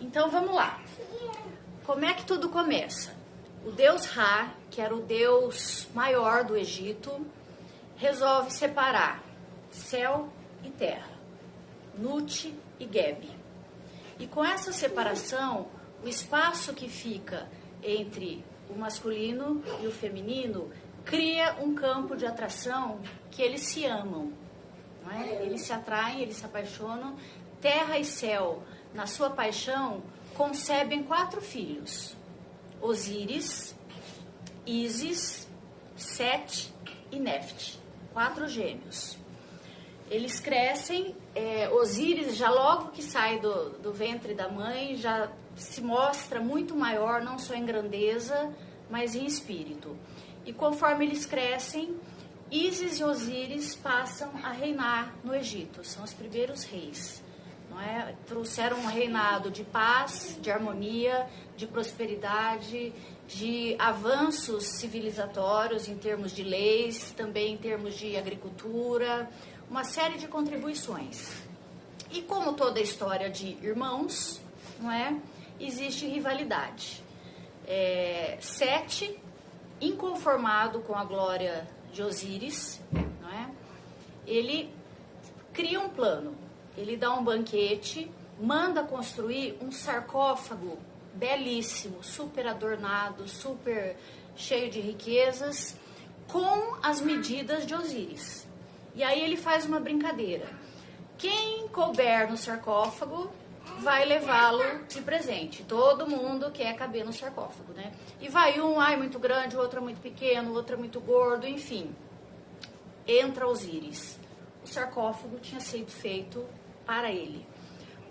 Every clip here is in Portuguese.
Então vamos lá. Como é que tudo começa? O deus Ra, que era o deus maior do Egito, resolve separar céu e terra, Nut e Geb. E com essa separação, o espaço que fica entre o masculino e o feminino cria um campo de atração que eles se amam, não é? Eles se atraem, eles se apaixonam. Terra e céu, na sua paixão, concebem 4 filhos: Osíris, Ísis, Sete e Nefte, 4 gêmeos. Eles crescem, Osíris já logo que sai do ventre da mãe, já se mostra muito maior, não só em grandeza, mas em espírito. E conforme eles crescem, Ísis e Osíris passam a reinar no Egito, são os primeiros reis. Não é? Trouxeram um reinado de paz, de harmonia, de prosperidade, de avanços civilizatórios em termos de leis, também em termos de agricultura, uma série de contribuições. E como toda história de irmãos, não é? Existe rivalidade. Sete, inconformado com a glória de Osíris, não é? Ele cria um plano. Ele dá um banquete, manda construir um sarcófago belíssimo, super adornado, super cheio de riquezas, com as medidas de Osíris. E aí ele faz uma brincadeira. Quem couber no sarcófago vai levá-lo de presente. Todo mundo quer caber no sarcófago, né? E vai um, muito grande, o outro é muito pequeno, o outro é muito gordo, enfim. Entra Osíris. O sarcófago tinha sido feito para ele.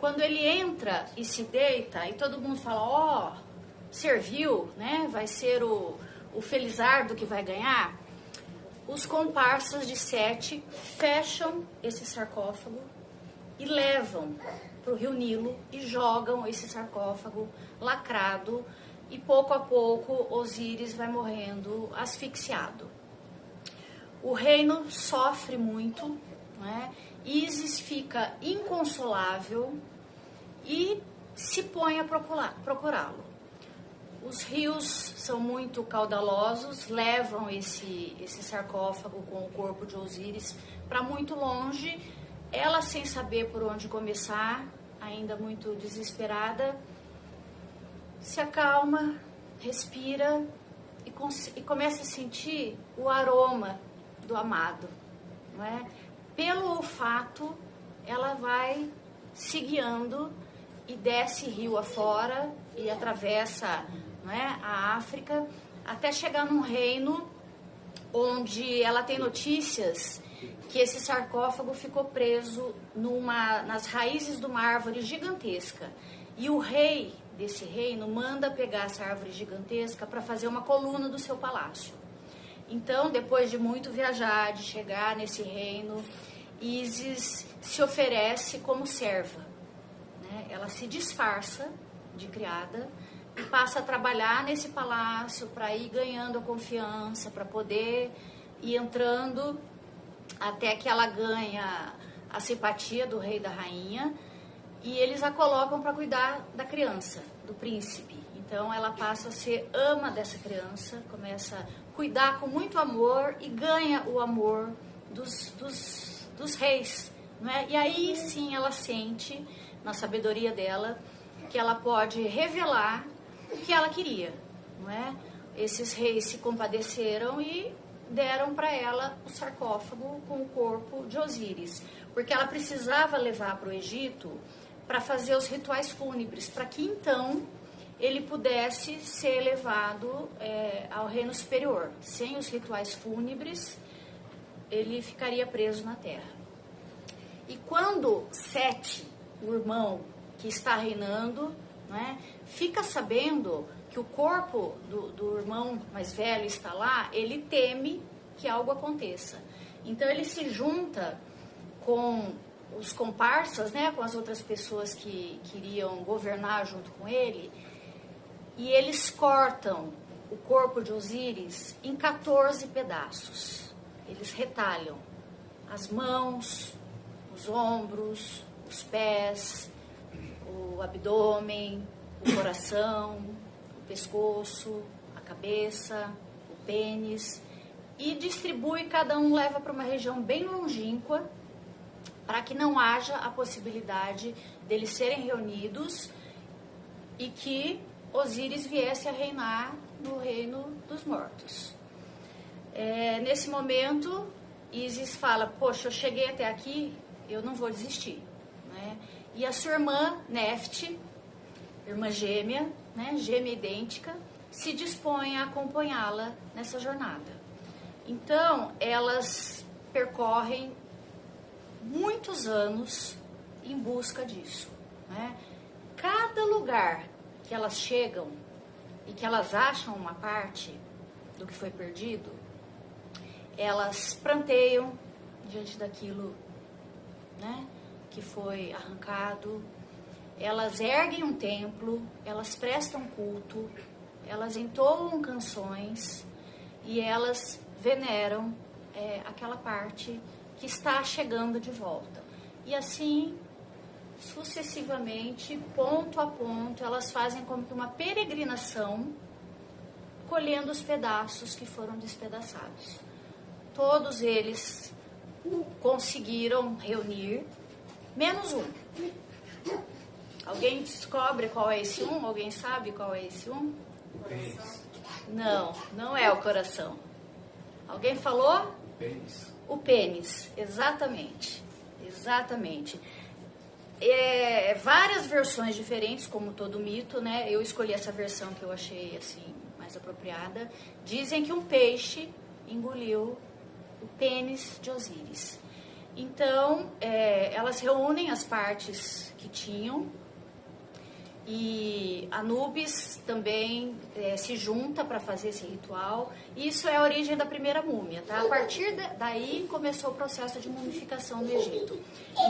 Quando ele entra e se deita, e todo mundo fala, serviu, né? Vai ser o Felizardo que vai ganhar. Os comparsas de Sete fecham esse sarcófago e levam para o rio Nilo e jogam esse sarcófago lacrado, e pouco a pouco Osíris vai morrendo asfixiado. O reino sofre muito, né? Ísis fica inconsolável e se põe a procurá-lo. Os rios são muito caudalosos, levam esse sarcófago com o corpo de Osíris para muito longe. Ela, sem saber por onde começar, ainda muito desesperada, se acalma, respira e começa a sentir o aroma do amado, não é? Pelo olfato, ela vai se guiando e desce rio afora e atravessa, não é, a África, até chegar num reino onde ela tem notícias que esse sarcófago ficou preso nas raízes de uma árvore gigantesca. E o rei desse reino manda pegar essa árvore gigantesca para fazer uma coluna do seu palácio. Então, depois de muito viajar, de chegar nesse reino, Ísis se oferece como serva, né? Ela se disfarça de criada e passa a trabalhar nesse palácio para ir ganhando a confiança, para poder ir entrando até que ela ganha a simpatia do rei e da rainha, e eles a colocam para cuidar da criança, do príncipe. Então ela passa a ser ama dessa criança, começa a cuidar com muito amor e ganha o amor dos reis, não é? E aí sim ela sente, na sabedoria dela, que ela pode revelar o que ela queria, não é? Esses reis se compadeceram e deram para ela o sarcófago com o corpo de Osíris, porque ela precisava levar para o Egito para fazer os rituais fúnebres, para que então ele pudesse ser levado ao reino superior. Sem os rituais fúnebres, ele ficaria preso na terra. E quando Sete, o irmão que está reinando, né, fica sabendo que o corpo do irmão mais velho está lá, ele teme que algo aconteça. Então ele se junta com os comparsas, né, com as outras pessoas que queriam governar junto com ele, e eles cortam o corpo de Osíris em 14 pedaços. Eles retalham as mãos, os ombros, os pés, o abdômen, o coração, o pescoço, a cabeça, o pênis, e distribui, cada um leva para uma região bem longínqua, para que não haja a possibilidade deles serem reunidos e que Osíris viesse a reinar no reino dos mortos. Nesse momento, Ísis fala, poxa, eu cheguei até aqui, eu não vou desistir. Né? E a sua irmã, Nefte, irmã gêmea, né, gêmea idêntica, se dispõe a acompanhá-la nessa jornada. Então, elas percorrem muitos anos em busca disso. Né? Cada lugar que elas chegam e que elas acham uma parte do que foi perdido, elas pranteiam diante daquilo, né, que foi arrancado, elas erguem um templo, elas prestam culto, elas entoam canções e elas veneram aquela parte que está chegando de volta. E assim, sucessivamente, ponto a ponto, elas fazem como que uma peregrinação, colhendo os pedaços que foram despedaçados. Todos eles conseguiram reunir, menos um. Alguém descobre qual é esse um? Alguém sabe qual é esse um? O pênis. Não, não é o coração. Alguém falou? O pênis. O pênis, exatamente. Exatamente. Várias versões diferentes, como todo mito, né? Eu escolhi essa versão que eu achei assim mais apropriada. Dizem que um peixe engoliu o pênis de Osíris. Então, elas reúnem as partes que tinham e Anubis também se junta para fazer esse ritual. Isso é a origem da primeira múmia, tá? A partir daí começou o processo de mumificação no Egito.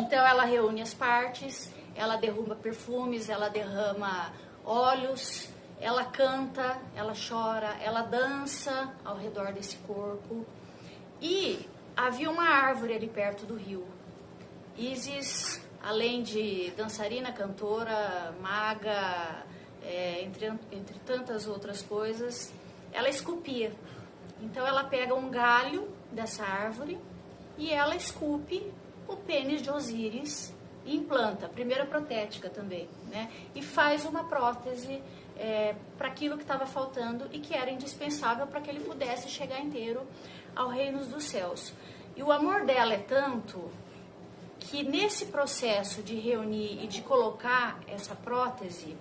Então, ela reúne as partes, ela derruba perfumes, ela derrama óleos, ela canta, ela chora, ela dança ao redor desse corpo. E havia uma árvore ali perto do rio. Ísis, além de dançarina, cantora, maga, entre tantas outras coisas, ela esculpia. Então ela pega um galho dessa árvore e ela esculpe o pênis de Osíris e implanta, primeira protética também, né? E faz uma prótese para aquilo que estava faltando e que era indispensável para que ele pudesse chegar inteiro ao reino dos céus. E o amor dela é tanto que nesse processo de reunir e de colocar essa prótese,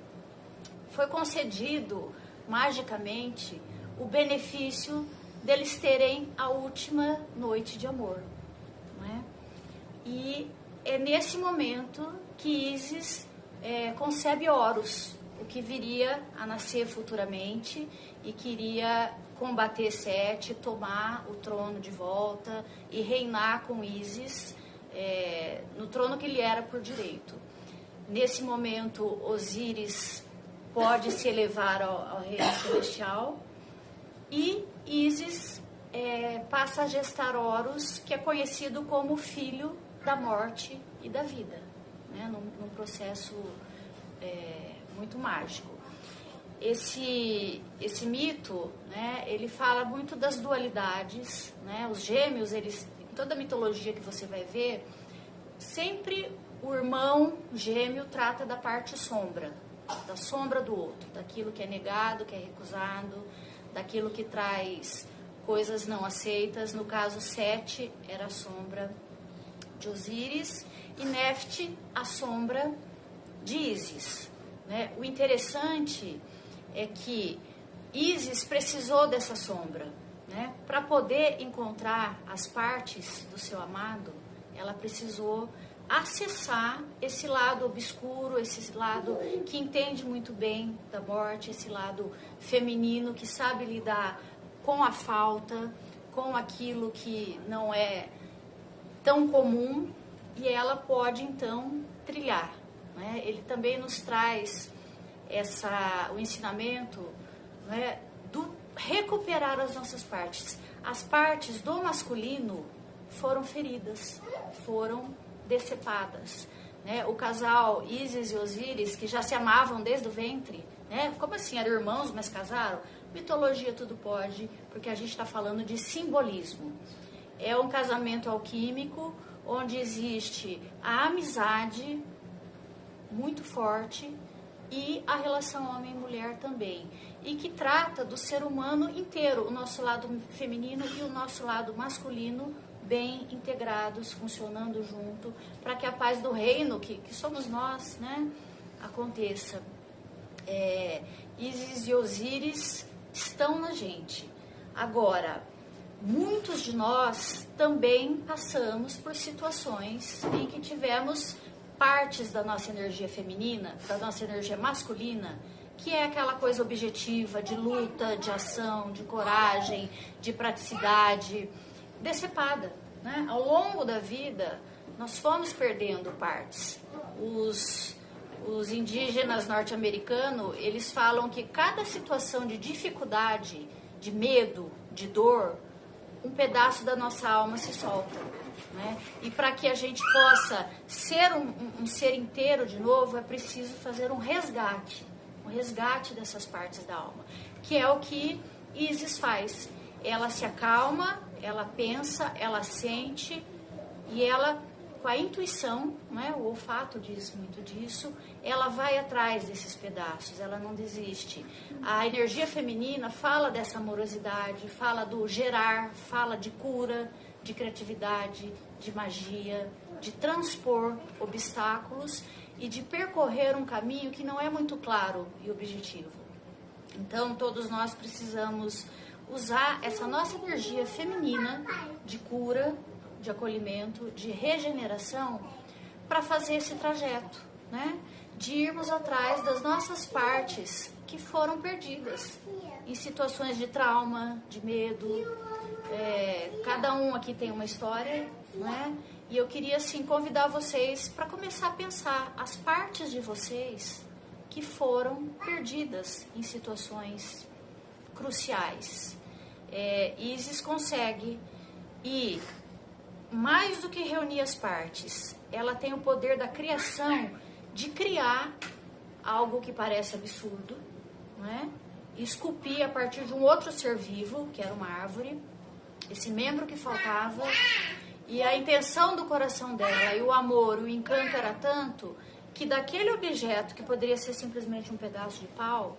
foi concedido magicamente o benefício deles terem a última noite de amor. Não é? E é nesse momento que Ísis concebe Horus, o que viria a nascer futuramente e queria combater Sete, tomar o trono de volta e reinar com Ísis no trono que lhe era por direito. Nesse momento, Osíris pode se elevar ao reino celestial e Ísis passa a gestar Horus, que é conhecido como filho da morte e da vida, né? num processo muito mágico. Esse mito, né, ele fala muito das dualidades, né? Os gêmeos, eles, em toda a mitologia que você vai ver, sempre o irmão gêmeo trata da parte sombra, da sombra do outro, daquilo que é negado, que é recusado, daquilo que traz coisas não aceitas. No caso, Sete era a sombra de Osíris e Nefte a sombra de Ísis, né? O interessante é que Ísis precisou dessa sombra, né? Para poder encontrar as partes do seu amado, ela precisou acessar esse lado obscuro, esse lado que entende muito bem da morte, esse lado feminino que sabe lidar com a falta, com aquilo que não é tão comum, e ela pode então trilhar, né? Ele também nos traz o ensinamento, né, do recuperar as nossas partes. As partes do masculino foram feridas, foram decepadas. né? O casal Ísis e Osíris, que já se amavam desde o ventre, né? Como assim? Eram irmãos, mas casaram? Mitologia tudo pode, porque a gente está falando de simbolismo. É um casamento alquímico, onde existe a amizade muito forte e a relação homem e mulher também. E que trata do ser humano inteiro, o nosso lado feminino e o nosso lado masculino, bem integrados, funcionando junto, para que a paz do reino, que somos nós, né, aconteça. Ísis e Osíris estão na gente. Agora, muitos de nós também passamos por situações em que tivemos partes da nossa energia feminina, da nossa energia masculina, que é aquela coisa objetiva, de luta, de ação, de coragem, de praticidade, decepada, né? Ao longo da vida, nós fomos perdendo partes. Os indígenas norte-americanos, eles falam que cada situação de dificuldade, de medo, de dor, um pedaço da nossa alma se solta, né? E para que a gente possa ser um ser inteiro de novo, é preciso fazer um resgate dessas partes da alma, que é o que Ísis faz. Ela se acalma, ela pensa, ela sente, e ela, com a intuição, né, o olfato diz muito disso, ela vai atrás desses pedaços, ela não desiste. A energia feminina fala dessa amorosidade, fala do gerar, fala de cura, de criatividade, de magia, de transpor obstáculos e de percorrer um caminho que não é muito claro e objetivo. Então, todos nós precisamos usar essa nossa energia feminina de cura, de acolhimento, de regeneração, para fazer esse trajeto, né? De irmos atrás das nossas partes que foram perdidas em situações de trauma, de medo. Cada um aqui tem uma história, né? E eu queria, assim, convidar vocês para começar a pensar as partes de vocês que foram perdidas em situações cruciais. Ísis consegue, e mais do que reunir as partes, ela tem o poder da criação, de criar algo que parece absurdo, né? Esculpir a partir de um outro ser vivo, que era uma árvore, esse membro que faltava. E a intenção do coração dela e o amor, o encanto era tanto que daquele objeto que poderia ser simplesmente um pedaço de pau,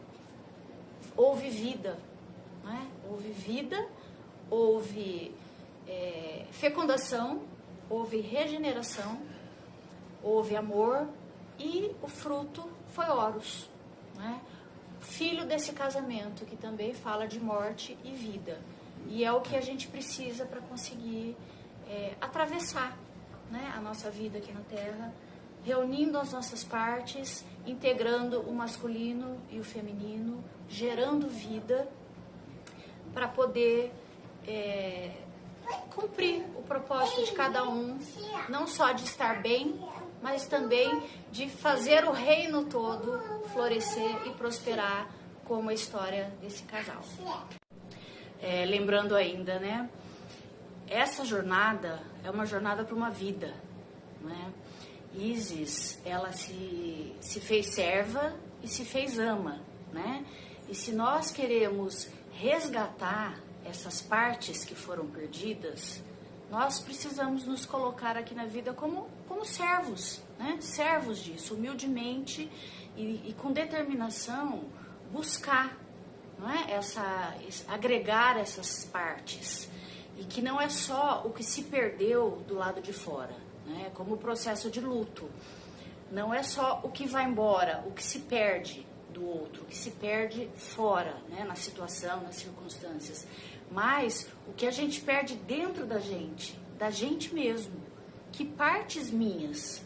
houve vida, né? Houve vida, houve fecundação, houve regeneração, houve amor, e o fruto foi Horus, né? Filho desse casamento, que também fala de morte e vida. E é o que a gente precisa para conseguir atravessar, né, a nossa vida aqui na Terra, reunindo as nossas partes, integrando o masculino e o feminino, gerando vida para poder cumprir o propósito de cada um, não só de estar bem, mas também de fazer o reino todo florescer e prosperar, como a história desse casal. Lembrando ainda, né? Essa jornada é uma jornada para uma vida, né? Ísis, ela se fez serva e se fez ama, né? E se nós queremos resgatar essas partes que foram perdidas, nós precisamos nos colocar aqui na vida como servos, né? Servos disso, humildemente e com determinação, buscar, não é? Agregar essas partes. E que não é só o que se perdeu do lado de fora, né? Como o processo de luto. Não é só o que vai embora, o que se perde do outro, o que se perde fora, né? Na situação, nas circunstâncias. Mas o que a gente perde dentro da gente mesmo. Que partes minhas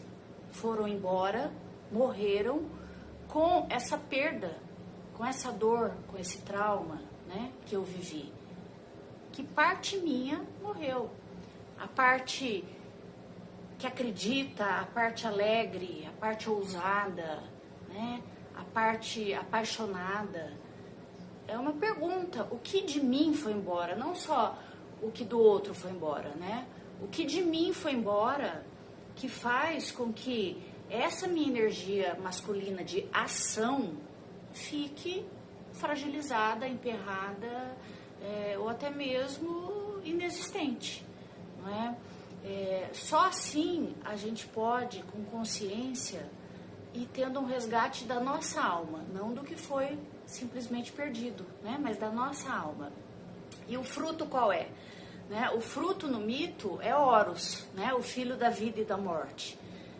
foram embora, morreram com essa perda, com essa dor, com esse trauma, né, que eu vivi. Que parte minha morreu? A parte que acredita, a parte alegre, a parte ousada, né, a parte apaixonada. É uma pergunta, o que de mim foi embora? Não só o que do outro foi embora, né? O que de mim foi embora que faz com que essa minha energia masculina de ação fique fragilizada, emperrada, ou até mesmo inexistente, não é? Só assim a gente pode, com consciência, ir tendo um resgate da nossa alma, não do que foi simplesmente perdido, né? Mas da nossa alma. E o fruto qual é? Né? O fruto no mito é Horus, né? O filho da vida e da morte.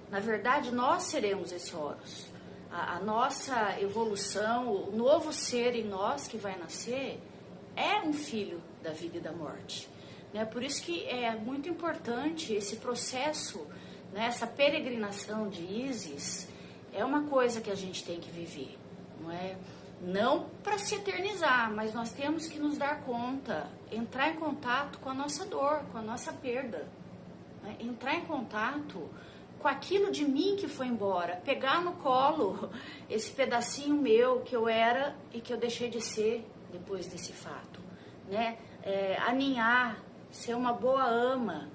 Na verdade, nós seremos esse Horus. A nossa evolução, o novo ser em nós que vai nascer, é um filho da vida e da morte. Né? Por isso que é muito importante esse processo, né? Essa peregrinação de Ísis é uma coisa que a gente tem que viver, não é? Não para se eternizar, mas nós temos que nos dar conta, entrar em contato com a nossa dor, com a nossa perda, né? Entrar em contato com aquilo de mim que foi embora, pegar no colo esse pedacinho meu que eu era e que eu deixei de ser depois desse fato, né? Aninhar, ser uma boa ama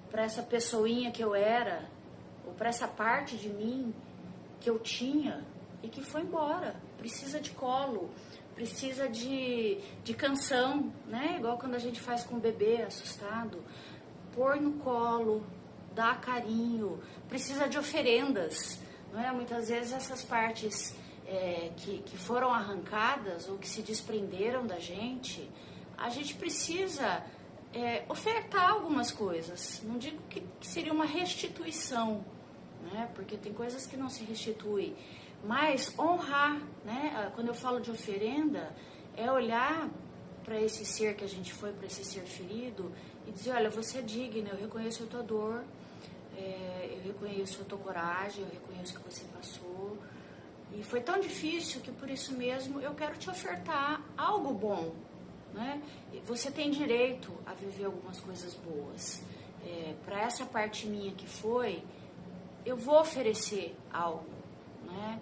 para essa pessoinha que eu era, ou para essa parte de mim que eu tinha e que foi embora. Precisa de colo, precisa de canção, né? Igual quando a gente faz com o bebê assustado, pôr no colo, dar carinho, precisa de oferendas, não é? Muitas vezes essas partes que foram arrancadas ou que se desprenderam da gente, a gente precisa ofertar algumas coisas. Não digo que seria uma restituição, né? Porque tem coisas que não se restituem, mas honrar, né? Quando eu falo de oferenda, é olhar para esse ser que a gente foi, para esse ser ferido, e dizer, olha, você é digna, eu reconheço a tua dor, eu reconheço a tua coragem, eu reconheço o que você passou, e foi tão difícil que por isso mesmo eu quero te ofertar algo bom, né? Você tem direito a viver algumas coisas boas. Para essa parte minha que foi, eu vou oferecer algo, né?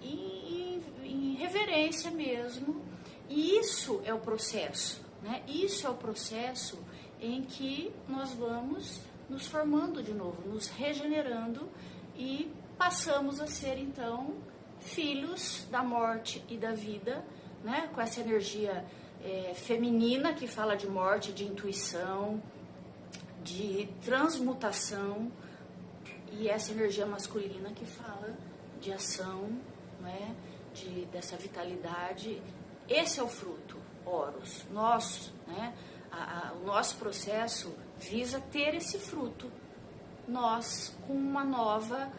Em reverência mesmo. E isso é o processo, né? Isso é o processo em que nós vamos nos formando de novo, nos regenerando e passamos a ser, então, filhos da morte e da vida, né? Com essa energia feminina que fala de morte, de intuição, de transmutação, e essa energia masculina que fala de ação, né? Dessa vitalidade. Esse é o fruto, Horus. Nós, né? O nosso processo visa ter esse fruto. Nós, com uma nova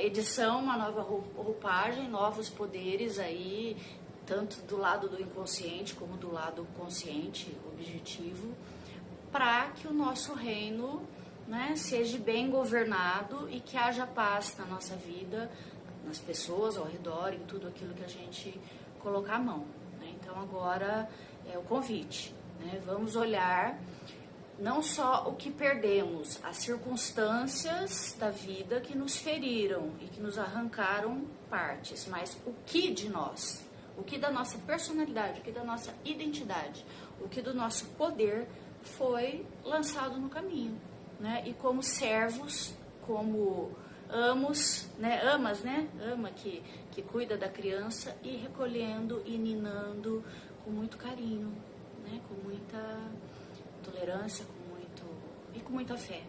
edição, uma nova roupagem, novos poderes aí, tanto do lado do inconsciente como do lado consciente, objetivo, para que o nosso reino, né, seja bem governado e que haja paz na nossa vida, nas pessoas ao redor, em tudo aquilo que a gente colocar a mão, né? Então agora é o convite, né? Vamos olhar não só o que perdemos, as circunstâncias da vida que nos feriram e que nos arrancaram partes, mas o que de nós, o que da nossa personalidade, o que da nossa identidade, o que do nosso poder foi lançado no caminho, né? E como servos, como amos, né? Amas, né? Ama que cuida da criança e recolhendo e ninando com muito carinho, né? Com muita tolerância, com muita fé.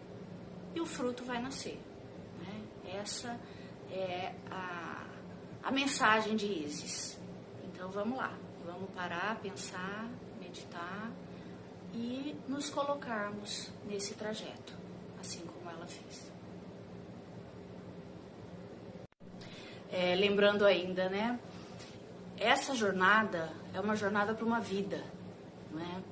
E o fruto vai nascer, né? Essa é a mensagem de Ísis. Então vamos lá, vamos parar, pensar, meditar e nos colocarmos nesse trajeto, assim como ela fez. Lembrando ainda, né? Essa jornada é uma jornada para uma vida, né?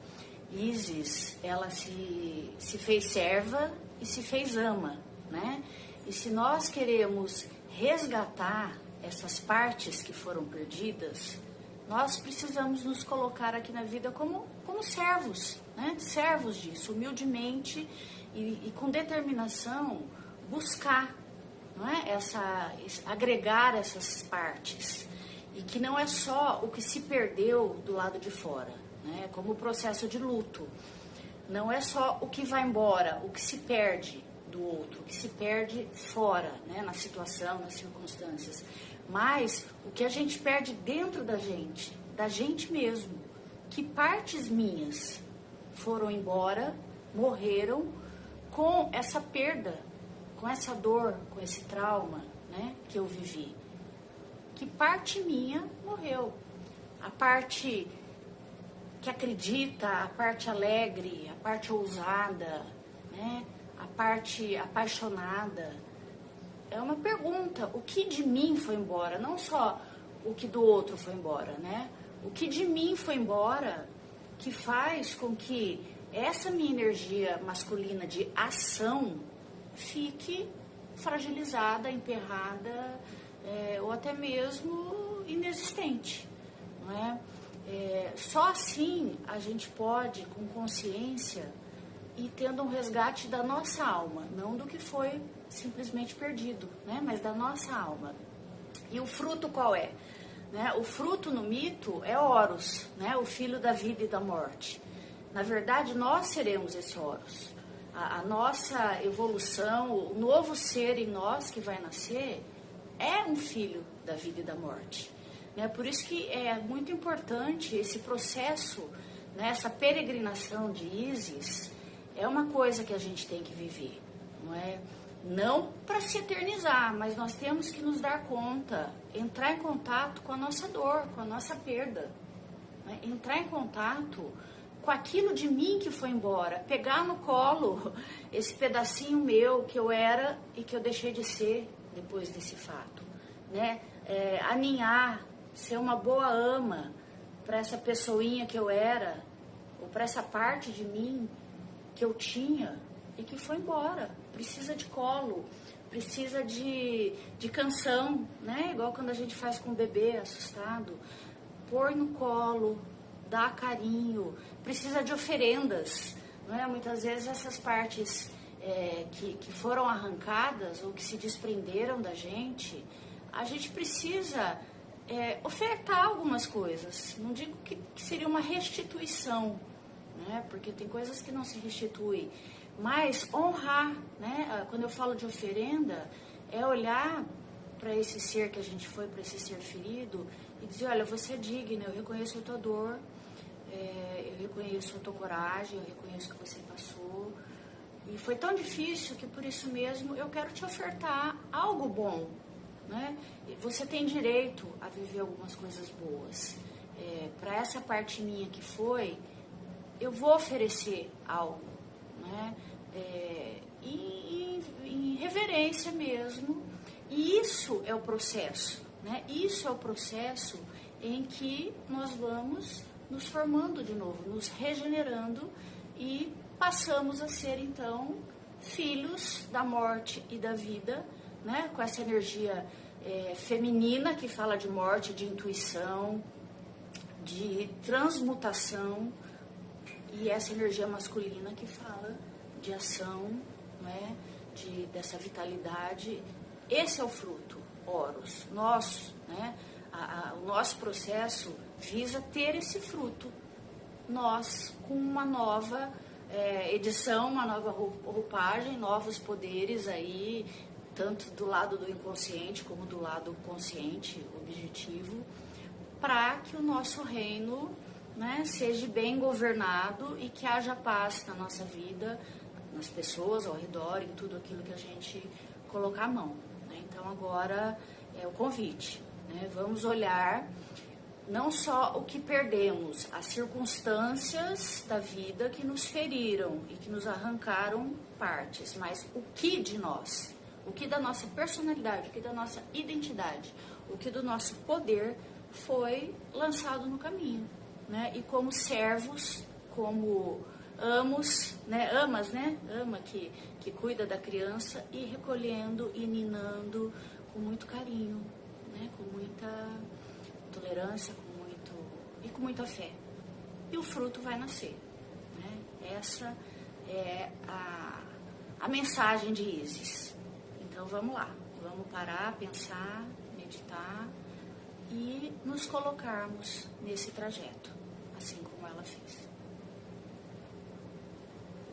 Ísis, ela se fez serva e se fez ama, né? E se nós queremos resgatar essas partes que foram perdidas, nós precisamos nos colocar aqui na vida como servos, né? Servos disso, humildemente e com determinação, buscar, não é? Agregar essas partes. E que não é só o que se perdeu do lado de fora, né? Como o processo de luto. Não é só o que vai embora, o que se perde, do outro, que se perde fora, né, na situação, nas circunstâncias, mas o que a gente perde dentro da gente mesmo, que partes minhas foram embora, morreram com essa perda, com essa dor, com esse trauma, né, que eu vivi. Que parte minha morreu. A parte que acredita, a parte alegre, a parte ousada, né, a parte apaixonada. É uma pergunta, o que de mim foi embora? Não só o que do outro foi embora, né? O que de mim foi embora que faz com que essa minha energia masculina de ação fique fragilizada, emperrada, ou até mesmo inexistente, não é? Só assim a gente pode, com consciência, ir tendo um resgate da nossa alma, não do que foi simplesmente perdido, né? Mas da nossa alma. E o fruto qual é? Né? O fruto no mito é Horus, né? O filho da vida e da morte. Na verdade, nós seremos esse Horus. A nossa evolução, o novo ser em nós que vai nascer, é um filho da vida e da morte. Né? Por isso que é muito importante esse processo, né? Essa peregrinação de Ísis, é uma coisa que a gente tem que viver, não é? Não para se eternizar, mas nós temos que nos dar conta, entrar em contato com a nossa dor, com a nossa perda, né? Entrar em contato com aquilo de mim que foi embora, pegar no colo esse pedacinho meu que eu era e que eu deixei de ser depois desse fato, né? Aninhar, ser uma boa ama para essa pessoinha que eu era, ou para essa parte de mim que eu tinha e que foi embora. Precisa de colo, precisa de canção, né? Igual quando a gente faz com o bebê assustado. Pôr no colo, dar carinho, precisa de oferendas, não é? Muitas vezes essas partes que foram arrancadas ou que se desprenderam da gente, a gente precisa ofertar algumas coisas. Não digo que seria uma restituição, né? Porque tem coisas que não se restituem, mas honrar, né? Quando eu falo de oferenda, é olhar para esse ser que a gente foi, para esse ser ferido, e dizer, olha, você é digna, eu reconheço a tua dor, eu reconheço a tua coragem, eu reconheço que você passou, e foi tão difícil que por isso mesmo eu quero te ofertar algo bom, né? Você tem direito a viver algumas coisas boas. Para essa parte minha que foi, eu vou oferecer algo, né? Em reverência mesmo. E isso é o processo, né? Isso é o processo em que nós vamos nos formando de novo, nos regenerando e passamos a ser, então, filhos da morte e da vida, né? Com essa energia feminina que fala de morte, de intuição, de transmutação, e essa energia masculina que fala de ação, né? Dessa vitalidade. Esse é o fruto, Horus. Nosso, né? O nosso processo visa ter esse fruto. Nós, com uma nova edição, uma nova roupagem, novos poderes aí, tanto do lado do inconsciente como do lado consciente, objetivo, para que o nosso reino, né, seja bem governado e que haja paz na nossa vida, nas pessoas ao redor, em tudo aquilo que a gente colocar a mão. Né? Então agora é o convite. Né? Vamos olhar não só o que perdemos, as circunstâncias da vida que nos feriram e que nos arrancaram partes, mas o que de nós, o que da nossa personalidade, o que da nossa identidade, o que do nosso poder foi lançado no caminho. Né? E como servos, como amos, né? Amas, né? Ama que cuida da criança e recolhendo e ninando com muito carinho, né? Com muita tolerância, com muita fé. E o fruto vai nascer. Né? Essa é a mensagem de Ísis. Então vamos lá, vamos parar, pensar, meditar e nos colocarmos nesse trajeto, assim como ela fez.